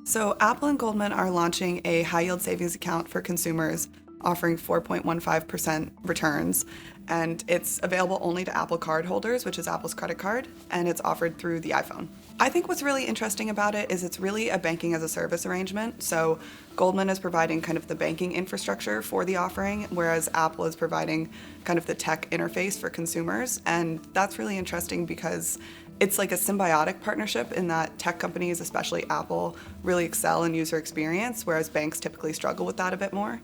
So Apple and Goldman are launching a high-yield savings account for consumers, offering 4.15% returns. And it's available only to Apple Card holders, which is Apple's credit card, and it's offered through the iPhone. I think what's really interesting about it is it's really a banking as a service arrangement. So Goldman is providing kind of the banking infrastructure for the offering, whereas Apple is providing kind of the tech interface for consumers. And that's really interesting because it's like a symbiotic partnership in that tech companies, especially Apple, really excel in user experience, whereas banks typically struggle with that a bit more.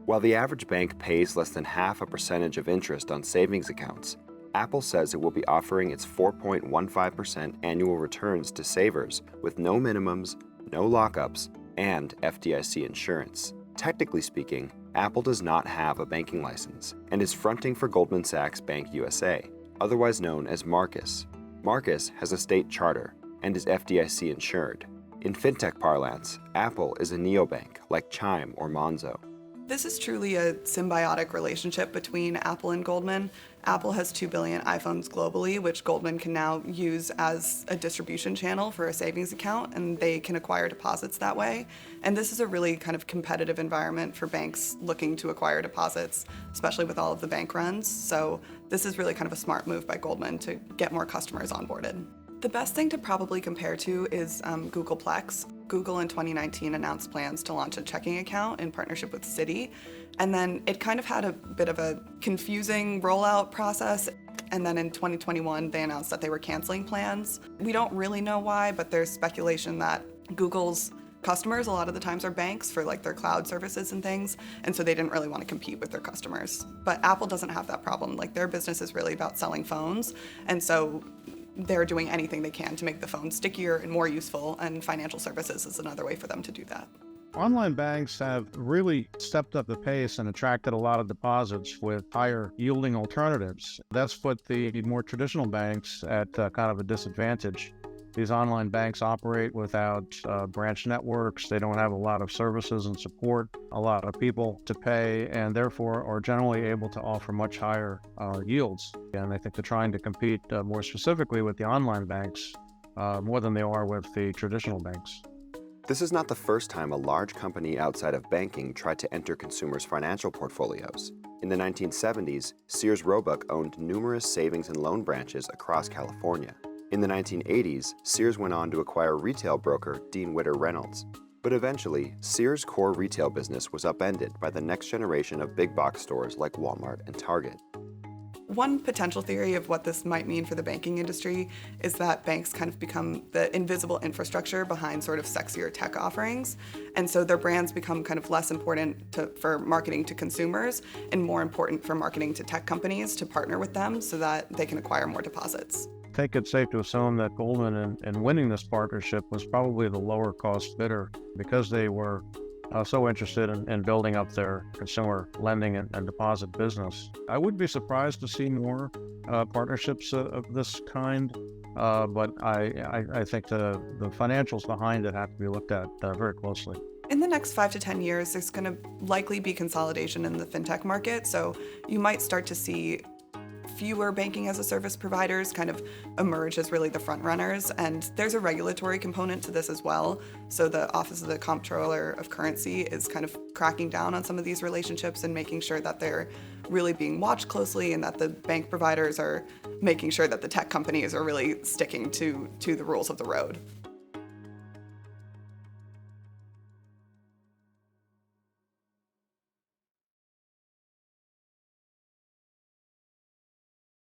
While the average bank pays less than half a percentage of interest on savings accounts, Apple says it will be offering its 4.15% annual returns to savers with no minimums, no lockups, and FDIC insurance. Technically speaking, Apple does not have a banking license and is fronting for Goldman Sachs Bank USA, otherwise known as Marcus. Marcus has a state charter and is FDIC insured. In fintech parlance, Apple is a neobank like Chime or Monzo. This is truly a symbiotic relationship between Apple and Goldman. Apple has 2 billion iPhones globally, which Goldman can now use as a distribution channel for a savings account, and they can acquire deposits that way. And this is a really kind of competitive environment for banks looking to acquire deposits, especially with all of the bank runs. So this is really kind of a smart move by Goldman to get more customers onboarded. The best thing to probably compare to is Google Plex. Google in 2019 announced plans to launch a checking account in partnership with Citi, and then it kind of had a bit of a confusing rollout process, and then in 2021 they announced that they were canceling plans. We don't really know why, but there's speculation that Google's customers a lot of the times are banks for like their cloud services and things, and so they didn't really want to compete with their customers. But Apple doesn't have that problem. Like, their business is really about selling phones, and so they're doing anything they can to make the phone stickier and more useful, and financial services is another way for them to do that. Online banks have really stepped up the pace and attracted a lot of deposits with higher yielding alternatives. That's put the more traditional banks at kind of a disadvantage. These online banks operate without branch networks. They don't have a lot of services and support, a lot of people to pay, and therefore are generally able to offer much higher yields. And I think they're trying to compete more specifically with the online banks more than they are with the traditional banks. This is not the first time a large company outside of banking tried to enter consumers' financial portfolios. In the 1970s, Sears Roebuck owned numerous savings and loan branches across California. In the 1980s, Sears went on to acquire retail broker Dean Witter Reynolds. But eventually, Sears' core retail business was upended by the next generation of big box stores like Walmart and Target. One potential theory of what this might mean for the banking industry is that banks kind of become the invisible infrastructure behind sort of sexier tech offerings. And so their brands become kind of less important for marketing to consumers and more important for marketing to tech companies to partner with them so that they can acquire more deposits. I think it's safe to assume that Goldman, in winning this partnership, was probably the lower cost bidder because they were so interested in building up their consumer lending and deposit business. I would be surprised to see more partnerships of this kind, but I think the financials behind it have to be looked at very closely. In the next 5 to 10 years, there's going to likely be consolidation in the fintech market, so you might start to see fewer banking as a service providers kind of emerge as really the front runners, and there's a regulatory component to this as well. So the Office of the Comptroller of Currency is kind of cracking down on some of these relationships and making sure that they're really being watched closely, and that the bank providers are making sure that the tech companies are really sticking to the rules of the road.